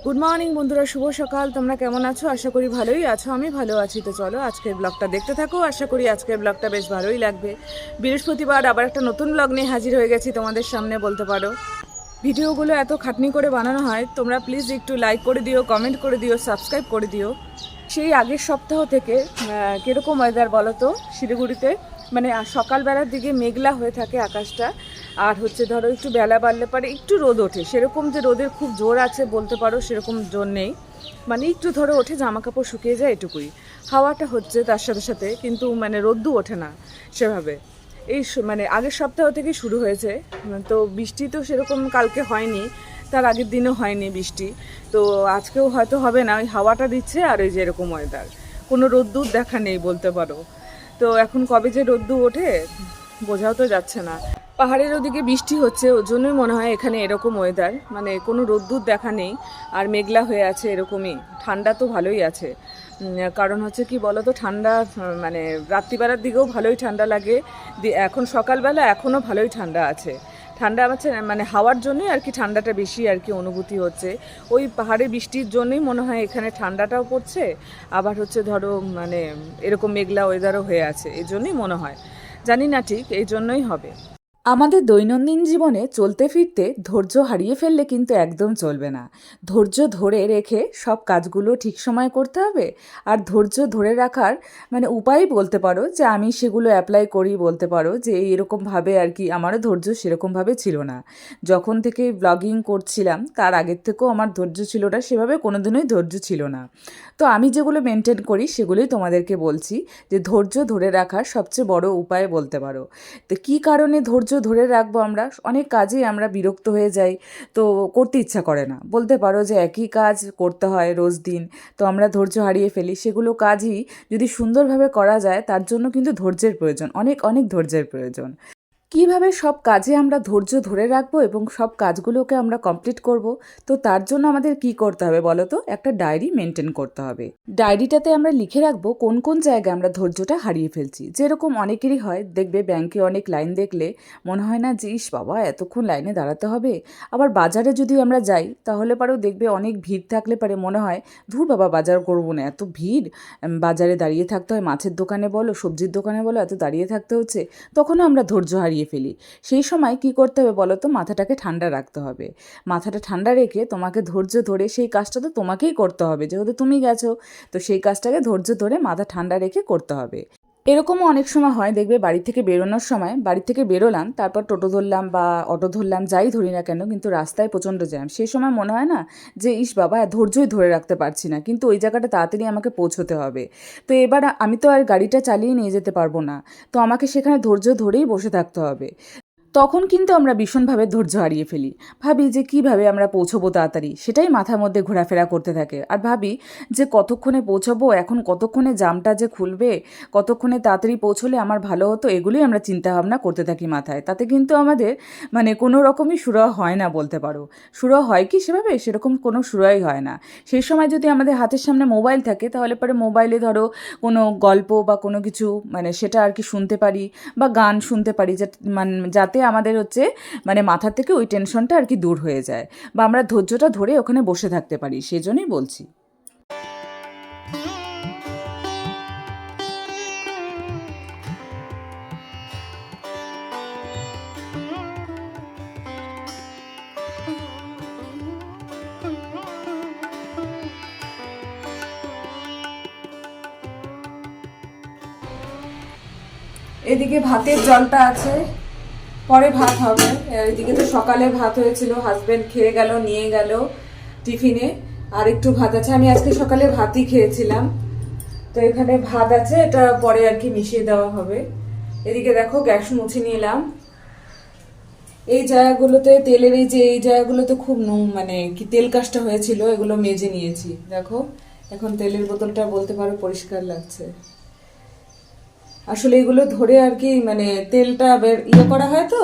Good morning বন্ধুরা, শুভ সকাল। তোমরা কেমন আছো? আশা করি ভালোই আছো। আমি ভালো আছি। তো চলো আজকের ব্লগটা দেখতে থাকো। আশা করি আজকের ব্লগটা বেশ ভালোই লাগবে। বৃহস্পতিবার আবার একটা নতুন ব্লগ নিয়ে হাজির হয়ে গেছি তোমাদের সামনে বলতে পারো। ভিডিওগুলো এত খাটনি করে বানানো হয়, তোমরা প্লিজ একটু লাইক করে দিও, কমেন্ট করে দিও, সাবস্ক্রাইব করে দিও। সেই আগের সপ্তাহ থেকে কীরকম ওয়েদার বলো তো শিলিগুড়িতে? মানে সকালবেলার দিকে মেঘলা হয়ে থাকে আকাশটা, আর হচ্ছে ধরো একটু বেলা বাড়লে পরে একটু রোদ ওঠে। সেরকম যে রোদের খুব জোর আছে বলতে পারো সেরকম জোর নেই, মানে একটু ধরো ওঠে, জামা কাপড় শুকিয়ে যায় এটুকুই। হাওয়াটা হচ্ছে তার সাথে সাথে, কিন্তু মানে রোদ্দু ওঠে না সেভাবে। এই মানে আগের সপ্তাহ থেকে শুরু হয়েছে। তো বৃষ্টি তো সেরকম কালকে হয়নি, তার আগের দিনও হয়নি বৃষ্টি, তো আজকেও হয়তো হবে না। ওই হাওয়াটা দিচ্ছে আর ওই যে এরকম ওয়েদার, কোনো রোদ্দুর দেখা নেই বলতে পারো। তো এখন কবে যে রোদ্দুর ওঠে বোঝাও তো যাচ্ছে না। পাহাড়ের ওদিকে বৃষ্টি হচ্ছে, ওর জন্যই মনে হয় এখানে এরকম ওয়েদার, মানে কোনো রোদ্দুর দেখা নেই আর মেঘলা হয়ে আছে এরকমই। ঠান্ডা তো ভালোই আছে, কারণ হচ্ছে কি বলো তো, ঠান্ডা মানে রাত্রিবেলার দিকেও ভালোই ঠান্ডা লাগে। এখন সকালবেলা এখনও ভালোই ঠান্ডা আছে। ঠান্ডা আছে মানে হাওয়ার জন্যই আর কি ঠান্ডাটা বেশি আর কি অনুভূতি হচ্ছে। ওই পাহাড়ে বৃষ্টির জন্যই মনে হয় এখানে ঠান্ডাটাও পড়ছে, আবার হচ্ছে ধরো মানে এরকম মেঘলা ওয়েদারও হয়ে আছে, এই জন্যই মনে হয়। জানি না ঠিক, এই জন্যই হবে। আমাদের দৈনন্দিন জীবনে চলতে ফিরতে ধৈর্য হারিয়ে ফেললে কিন্তু একদম চলবে না। ধৈর্য ধরে রেখে সব কাজগুলো ঠিক সময় করতে হবে। আর ধৈর্য ধরে রাখার মানে উপায় বলতে পারো যে আমি সেগুলো অ্যাপ্লাই করি বলতে পারো, যে এরকমভাবে আর কি আমারও ধৈর্য সেরকমভাবে ছিল না। যখন থেকে ব্লগিং করছিলাম তার আগের থেকেও আমার ধৈর্য ছিল না, সেভাবে কোনো দিনই ধৈর্য ছিল না। তো আমি যেগুলো মেনটেন করি সেগুলোই তোমাদেরকে বলছি, যে ধৈর্য ধরে রাখার সবচেয়ে বড় উপায় বলতে পারো। তো কী কারণে ধৈর্য ধরে রাখবো? আমরা অনেক কাজেই আমরা বিরক্ত হয়ে যাই, তো করতে ইচ্ছা করে না বলতে পারো, যে একই কাজ করতে হয় রোজ দিন, তো আমরা ধৈর্য হারিয়ে ফেলি। সেগুলো কাজই যদি সুন্দরভাবে করা যায় তার জন্য কিন্তু ধৈর্যের প্রয়োজন, অনেক অনেক ধৈর্যের প্রয়োজন। কিভাবে সব কাজে আমরা ধৈর্য ধরে রাখবো এবং সব কাজগুলোকে আমরা কমপ্লিট করব? তো তার জন্য আমাদের কি করতে হবে বলো তো? একটা ডায়েরি মেনটেন করতে হবে। ডায়েরিটাতে আমরা লিখে রাখবো কোন কোন জায়গায় আমরা ধৈর্যটা হারিয়ে ফেলছি। যেরকম অনেকেরই হয়, দেখবে ব্যাংকে অনেক লাইন দেখলে মনে হয় না যে ইস বাবা এতক্ষণ লাইনে দাঁড়াতে হবে। আবার বাজারে যদি আমরা যাই তাহলে পরেও দেখবে অনেক ভিড় থাকলে পারে মনে হয় ধুর বাবা বাজার করবো না, এত ভিড়, বাজারে দাঁড়িয়ে থাকতে হয়, মাছের দোকানে বলো সবজির দোকানে বলো এত দাঁড়িয়ে থাকতে হচ্ছে, তখনও আমরা ধৈর্য হারিয়ে ফেলি। সেই সময় কি করতে হবে বলো তো? মাথাটাকে ঠান্ডা রাখতে হবে। মাথাটা ঠান্ডা রেখে তোমাকে ধৈর্য ধরে সেই কাজটা তো তোমাকেই করতে হবে, যেহেতু তুমি গেছো, তো সেই কাজটাকে ধৈর্য ধরে মাথা ঠান্ডা রেখে করতে হবে। এরকমও অনেক সময় হয়, দেখবে বাড়ি থেকে বেরোনোর সময়, বাড়ি থেকে বেরোলাম তারপর টোটো ধরলাম বা অটো ধরলাম, যাই ধরি না কেন, কিন্তু রাস্তায় প্রচণ্ড জ্যাম। সেই সময় মনে হয় না যে ইস বাবা ধৈর্যই ধরে রাখতে পারছি না, কিন্তু ওই জায়গাটা তাড়াতাড়ি আমাকে পৌঁছতে হবে। তো এবার আমি তো আর গাড়িটা চালিয়ে নিয়ে যেতে পারবো না, তো আমাকে সেখানে ধৈর্য ধরেই বসে থাকতে হবে। তখন কিন্তু আমরা ভীষণভাবে ধৈর্য হারিয়ে ফেলি। ভাবি যে কীভাবে আমরা পৌঁছবো তাড়াতাড়ি, সেটাই মাথার মধ্যে ঘোরাফেরা করতে থাকে। আর ভাবি যে কতক্ষণে পৌঁছবো, এখন কতক্ষণে জামটা যে খুলবে, কতক্ষণে তাড়াতাড়ি পৌঁছলে আমার ভালো হতো, এগুলোই আমরা চিন্তাভাবনা করতে থাকি মাথায়। তাতে কিন্তু আমাদের মানে কোনো রকমই সুরাহা হয় না বলতে পারো। সুরাহা হয় কি সেভাবে? সেরকম কোনো সুরাই হয় না। সেই সময় যদি আমাদের হাতের সামনে মোবাইল থাকে তাহলে পরে মোবাইলে ধরো কোনো গল্প বা কোনো কিছু মানে সেটা আর কি শুনতে পারি, বা গান শুনতে পারি, যাতে আমাদের হচ্ছে মানে মাথা থেকে ওই টেনশনটা আর কি দূর হয়ে যায়, বা আমরা ধৈর্যটা ধরে ওখানে বসে থাকতে পারি, সেজন্যই বলছি। এদিকে ভাতের জলটা আছে, পরে ভাত হবে। এদিকে তো সকালে ভাত হয়েছিল, হাজবেন্ড খেয়ে গেল, নিয়ে গেল টিফিনে। আর একটু ভাত আছে, আমি আজকে সকালে ভাতই খেয়েছিলাম, তো এখানে ভাত আছে, এটা পরে আর কি মিশিয়ে দেওয়া হবে। এদিকে দেখো গ্যাস মুছে নিলাম। এই জায়গাগুলোতে তেলের এই জায়গাগুলোতে খুব মানে কি তেল কাজটা হয়েছিল, এগুলো মেজে নিয়েছি। দেখো এখন তেলের বোতলটা বলতে পারো পরিষ্কার লাগছে। আসলে এগুলো ধরে আর কি মানে তেলটা করা হয়, তো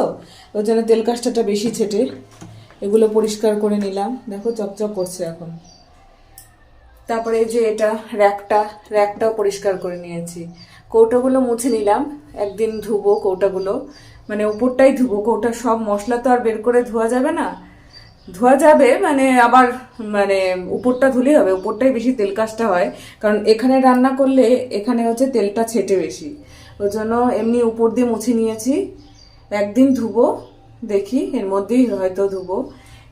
ওই জন্য তেল কাজটাটা বেশি ছেটে। এগুলো পরিষ্কার করে নিলাম, দেখো চকচক করছে এখন। তারপরে এই যে এটা র্যাকটাও পরিষ্কার করে নিয়েছি। কৌটাগুলো মুছে নিলাম, একদিন ধুবো কৌটাগুলো, মানে উপরটাই ধুবো, কৌটা সব মশলা তো আর বের করে ধোয়া যাবে না, ধোয়া যাবে মানে আবার মানে উপরটা ধুলেই হবে, উপরটাই বেশি তেল কাজটা হয়, কারণ এখানে রান্না করলে এখানে হচ্ছে তেলটা ছেটে বেশি, ওই জন্য এমনি উপর দিয়ে মুছে নিয়েছি। একদিন ধুবো, দেখি এর মধ্যেই হয়তো ধুবো।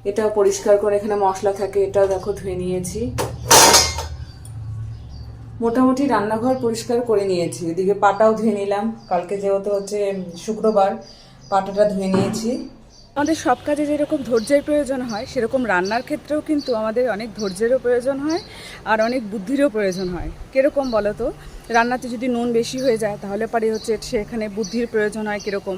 এটাও পরিষ্কার করে, এখানে মশলা থাকে, এটাও দেখো ধুয়ে নিয়েছি। মোটামুটি রান্নাঘর পরিষ্কার করে নিয়েছি, এদিকে পাটাও ধুয়ে নিলাম, কালকে যেহেতু হচ্ছে শুক্রবার, পাটাটা ধুয়ে নিয়েছি। আমাদের সব কাজে যেরকম ধৈর্যের প্রয়োজন হয়, সেরকম রান্নার ক্ষেত্রেও কিন্তু আমাদের অনেক ধৈর্যেরও প্রয়োজন হয় আর অনেক বুদ্ধিরও প্রয়োজন হয়। কীরকম বলো তো? রান্নাতে যদি নুন বেশি হয়ে যায় তাহলে পারে হচ্ছে সেখানে বুদ্ধির প্রয়োজন হয়, কীরকম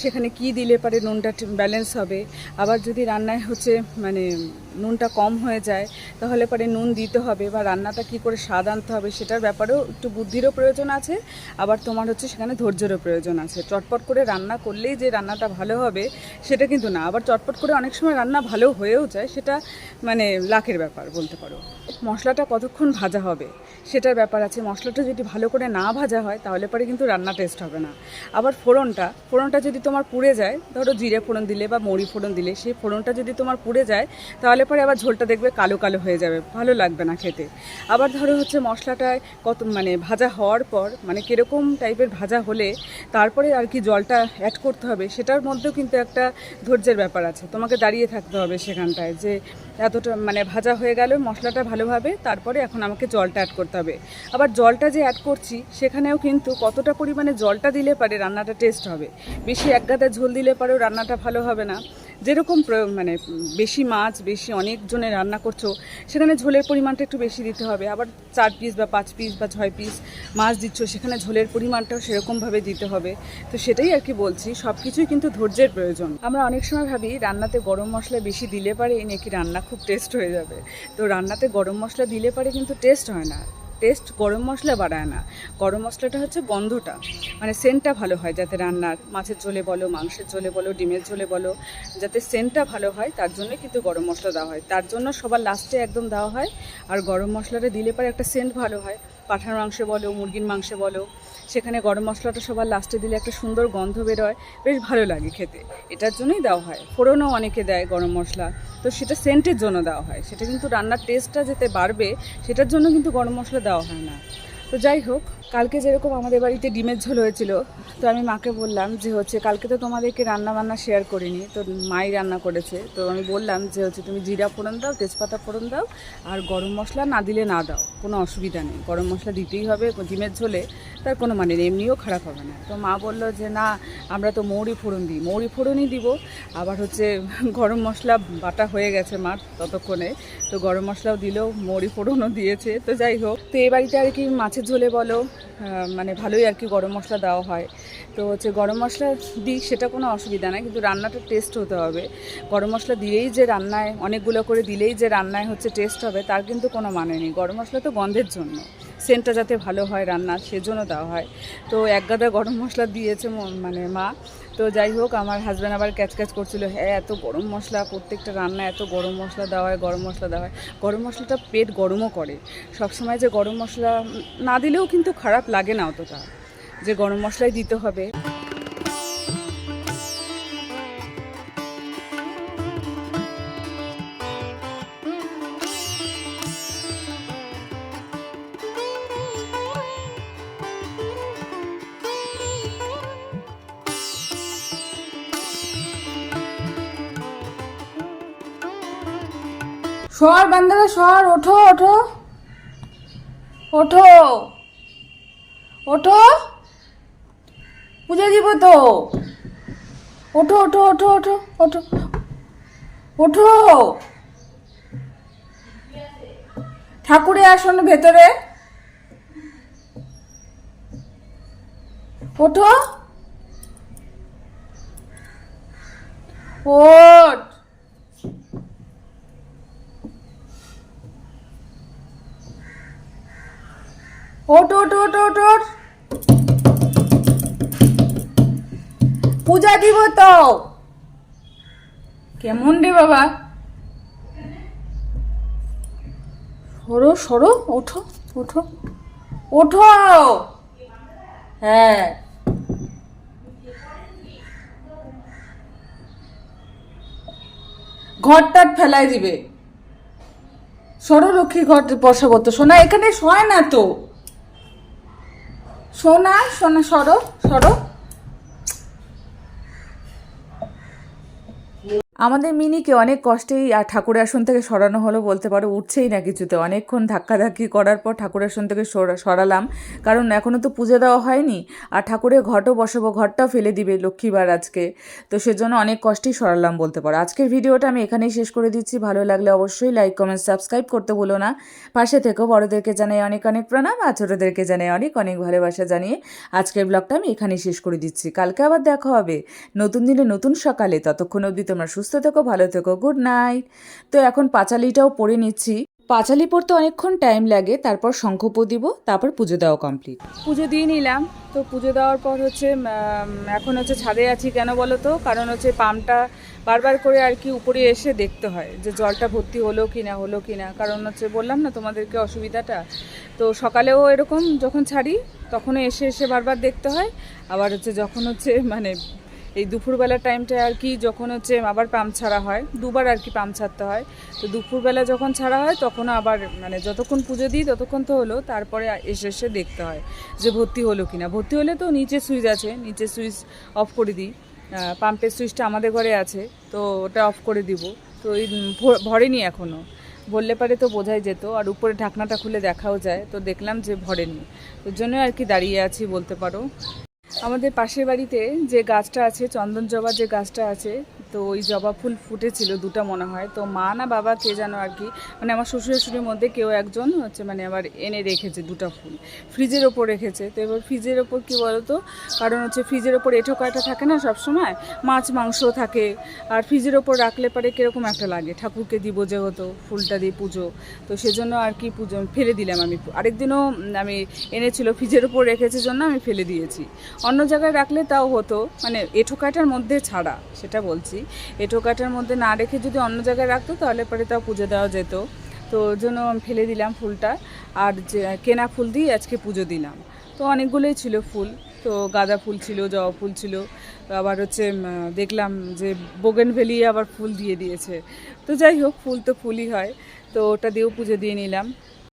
সেখানে কি দিলে পারে নুনটা ব্যালেন্স হবে। আবার যদি রান্নায় হচ্ছে মানে নুনটা কম হয়ে যায় তাহলে পারে নুন দিতে হবে, বা রান্নাটা কি করে স্বাদ আনতে হবে সেটার ব্যাপারেও একটু বুদ্ধিরও প্রয়োজন আছে। আবার তোমার হচ্ছে সেখানে ধৈর্যেরও প্রয়োজন আছে। চটপট করে রান্না করলেই যে রান্নাটা ভালো হবে সেটা কিন্তু না। আবার চটপট করে অনেক সময় রান্না ভালো হয়েও যায়, সেটা মানে লাকের ব্যাপার বলতে পারো। মশলাটা কতক্ষণ ভাজা হবে সেটার ব্যাপার আছে। মশলাটা যদি ভালো করে না ভাজা হয় তাহলে পরে কিন্তু রান্না টেস্ট হবে না। আবার ফোড়নটা যদি তোমার পুড়ে যায়, ধরো জিরে ফোড়ন দিলে বা মৌরি ফোড়ন দিলে, সেই ফোড়নটা যদি তোমার পুড়ে যায় তাহলে পরে আবার ঝোলটা দেখবে কালো কালো হয়ে যাবে, ভালো লাগবে না খেতে। আবার ধরো হচ্ছে মশলাটায় কত মানে ভাজা হওয়ার পর মানে কীরকম টাইপের ভাজা হলে তারপরে আর কি জলটা অ্যাড করতে হবে, সেটার মধ্যেও কিন্তু একটা ধৈর্যের ব্যাপার আছে। তোমাকে দাঁড়িয়ে থাকতে হবে সেখানটায়, যে এতটা মানে ভাজা হয়ে গেল মশলাটা ভালোভাবে, তারপরে এখন আমাকে জলটা অ্যাড করতে হবে। আবার জলটা যে অ্যাড করছি সেখানেও কিন্তু কতটা পরিমাণে জলটা দিলে পারে রান্নাটা টেস্ট হবে। বেশি একগাদা ঝোল দিলে পারেও রান্নাটা ভালো হবে না। যেরকম মানে বেশি মাছ, বেশি অনেকজনের রান্না করছো সেখানে ঝোলের পরিমাণটা একটু বেশি দিতে হবে। আবার 4 পিস বা 5 পিস বা 6 পিস মাছ দিচ্ছ, সেখানে ঝোলের পরিমাণটাও সেরকমভাবে দিতে হবে। তো সেটাই আর কি বলছি, সব কিছুই কিন্তু ধৈর্যের প্রয়োজন। আমরা অনেক সময় ভাবি রান্নাতে গরম মশলা বেশি দিলে পারে নাকি রান্না খুব টেস্ট হয়ে যাবে। তো রান্নাতে গরম মশলা দিলে পারে কিন্তু টেস্ট হয় না। টেস্ট গরম মশলা বাড়ায় না, গরম মশলাটা হচ্ছে গন্ধটা মানে সেন্টটা ভালো হয়, যাতে রান্নার মাছের ঝোলে বলো, মাংসের ঝোলে বলো, ডিমের ঝোলে বলো, যাতে সেন্টটা ভালো হয় তার জন্যই কিন্তু গরম মশলা দেওয়া হয়। তার জন্য সবার লাস্টে একদম দেওয়া হয়। আর গরম মশলাটা দিলে পরে একটা সেন্ট ভালো হয়। পাঁঠার মাংসে বলো, মুরগির মাংসে বলো, সেখানে গরম মশলাটা সবার লাস্টে দিলে একটা সুন্দর গন্ধ বেরোয়, বেশ ভালো লাগে খেতে। এটার জন্যই দেওয়া হয়। ফোড়নও অনেকে দেয় গরম মশলা, তো সেটা সেন্টের জন্য দেওয়া হয়, সেটা কিন্তু রান্নার টেস্টটা যাতে বাড়বে সেটার জন্য কিন্তু গরম মশলা দেওয়া হয় না। তো যাই হোক, কালকে যেরকম আমাদের বাড়িতে ডিমের ঝোল হয়েছিল, তো আমি মাকে বললাম যে হচ্ছে কালকে তো তোমাদেরকে রান্না বান্না শেয়ার করিনি, তো মাই রান্না করেছে। তো আমি বললাম যে হচ্ছে তুমি জিরা ফোড়ন দাও, তেজপাতা ফোড়ন দাও, আর গরম মশলা না দিলে না দাও, কোনো অসুবিধা নেই, গরম মশলা দিতেই হবে ডিমের ঝোলে, তার কোনো মানে নেই, এমনিও খারাপ হবে না। তো মা বললো যে না, আমরা তো মৌরি ফোড়ন দিই, মৌরি ফোড়নই দিব। আবার হচ্ছে গরম মশলা বাটা হয়ে গেছে মার ততক্ষণে, তো গরম মশলাও দিলেও মৌরি ফোড়নও দিয়েছে। তো যাই হোক, তো এই বাড়িতে আর কি মাছের ঝোলে বলো মানে ভালোই আর কি গরম মশলা দেওয়া হয়। তো হচ্ছে গরম মশলা দিই, সেটা কোনো অসুবিধা নাই, কিন্তু রান্নাটা টেস্ট হতে হবে। গরম মশলা দিলেই যে রান্নায় অনেকগুলো করে দিলেই যে রান্নায় হচ্ছে টেস্ট হবে তার কিন্তু কোনো মানে নেই। গরম মশলা তো গন্ধের জন্য, সেন্টটা যাতে ভালো হয় রান্নার সেজন্য দেওয়া হয়। তো এক গাদা গরম মশলা দিয়েছে মানে মা। তো যাই হোক, আমার হাজব্যান্ড আবার ক্যাচ করছিল, হ্যাঁ এত গরম মশলা, প্রত্যেকটা রান্না এত গরম মশলা দেওয়া হয়, গরম মশলা দেওয়া হয়। গরম মশলাটা পেট গরমও করে। সবসময় যে গরম মশলা না দিলেও কিন্তু খারাপ লাগে না অতটা, যে গরম মশলাই দিতে হবে। সর বান্দারা সর, ওঠো ওঠো ওঠো ওঠো, পূজা দিব তো, ওঠো ওঠো ওঠো ওঠো ওঠো ওঠো, ঠাকুরের আসন ভেতরে, ওঠো, ওঠ, ওঠ ওঠ ওঠ ওঠ ওঠ, পূজা দিব তো। কেমন রে বাবা, সরো সরো, ওঠো ওঠো ওঠো, হ্যাঁ ঘরটা ফেলাই দিবে। সরো লক্ষ্মী, ঘর বসাবো তো। সোনা এখানে শোয় না তো, সোনা সোনা সরো সরো। আমাদের মিনিকে অনেক কষ্টেই আর ঠাকুরের আসন থেকে সরানো হলো বলতে পারো, উঠছেই না কিছুতে। অনেকক্ষণ ধাক্কাধাক্কি করার পর ঠাকুরের আসন থেকে সরালাম, কারণ এখনও তো পুজো দেওয়া হয়নি, আর ঠাকুরের ঘটও বসাবো, ঘরটাও ফেলে দিবে লক্ষ্মীবার আজকে, তো সেজন্য অনেক কষ্টেই সরালাম বলতে পারো। আজকের ভিডিওটা আমি এখানেই শেষ করে দিচ্ছি। ভালো লাগলে অবশ্যই লাইক কমেন্ট সাবস্ক্রাইব করতে ভুলো না। পাশে থেকেও বড়োদেরকে জানাই অনেক অনেক প্রণাম, আর ছোটোদেরকে জানাই অনেক অনেক ভালোবাসা জানিয়ে আজকের ব্লগটা আমি এখানেই শেষ করে দিচ্ছি। কালকে আবার দেখা হবে নতুন দিনে নতুন সকালে। ততক্ষণ অবধি তোমরা সুস্থ থেকো, ভালো থেকো, গুড নাইট। তো এখন পাঁচালিটাও পড়ে নিচ্ছি। পাঁচালি পড়তে অনেকক্ষণ টাইম লাগে, তারপর শঙ্খ দিব, তারপর পুজো দেওয়া কমপ্লিট। পুজো দিয়ে নিলাম। তো পুজো দেওয়ার পর হচ্ছে এখন হচ্ছে ছাদে আছি। কেন বলো তো? কারণ হচ্ছে পাম্পটা বারবার করে আর কি উপরে এসে দেখতে হয় যে জলটা ভর্তি হলো কি না হলো কি না। কারণ হচ্ছে বললাম না তোমাদেরকে অসুবিধাটা। তো সকালেও এরকম যখন ছাড়ি তখনও এসে এসে বারবার দেখতে হয়। আবার হচ্ছে যখন হচ্ছে মানে এই দুপুরবেলার টাইমটা আর কি, যখন হচ্ছে আবার পাম্প ছাড়া হয়, দুবার আর কি পাম্প ছাড়তে হয়। তো দুপুরবেলা যখন ছাড়া হয় তখনও আবার মানে যতক্ষণ পুজো দিই ততক্ষণ তো হলো, তারপরে এসে এসে দেখতে হয় যে ভর্তি হলো কি না। ভর্তি হলে তো নিচে সুইচ আছে, নিচে সুইচ অফ করে দিই। পাম্পের সুইচটা আমাদের ঘরে আছে, তো ওটা অফ করে দিব। তো ওই ভরেনি এখনও, বললে পারে তো বোঝাই যেত, আর উপরে ঢাকনাটা খুলে দেখাও যায়। তো দেখলাম যে ভরেনি, ওর জন্য আর কি দাঁড়িয়ে আছি বলতে পারো। আমাদের পাশের বাড়িতে যে গাছটা আছে, চন্দন জবা যে গাছটা আছে, তো ওই জবা ফুল ফুটেছিল দুটা মনে হয়। তো মা না বাবা কে জানো আর কি, মানে আমার শ্বশুর শাশুড়ির মধ্যে কেউ একজন হচ্ছে মানে আবার এনে রেখেছে দুটো ফুল, ফ্রিজের ওপর রেখেছে। তো এবার ফ্রিজের ওপর কী বলতো, কারণ হচ্ছে ফ্রিজের ওপর এঁঠো কয়টা থাকে না সব সময়, মাছ মাংস থাকে, আর ফ্রিজের ওপর রাখলে পরে কীরকম একটা লাগে, ঠাকুরকে দিব যেহেতু ফুলটা দিয়ে পুজো, তো সেজন্য আর কি পুজো ফেলে দিলাম আমি। আরেকদিনও আমি এনেছিল, ফ্রিজের ওপর রেখেছে জন্য আমি ফেলে দিয়েছি। অন্য জায়গায় রাখলে তাও হতো, মানে এঁঠো কাটার মধ্যে ছাড়া সেটা বলছি, এঁঠো কাটার মধ্যে না রেখে যদি অন্য জায়গায় রাখতো তাহলে পরে তাও পুজো দেওয়া যেত। তো ওর জন্য আমি ফেলে দিলাম ফুলটা, আর যে কেনা ফুল দিয়ে আজকে পুজো দিলাম। তো অনেকগুলোই ছিল ফুল, তো গাঁদা ফুল ছিল, জবা ফুল ছিল, আবার হচ্ছে দেখলাম যে বোগেনভেলিয়া আবার ফুল দিয়ে দিয়েছে। তো যাই হোক, ফুল তো ফুলই হয়, তো ওটা দিয়েও পুজো দিয়ে নিলাম।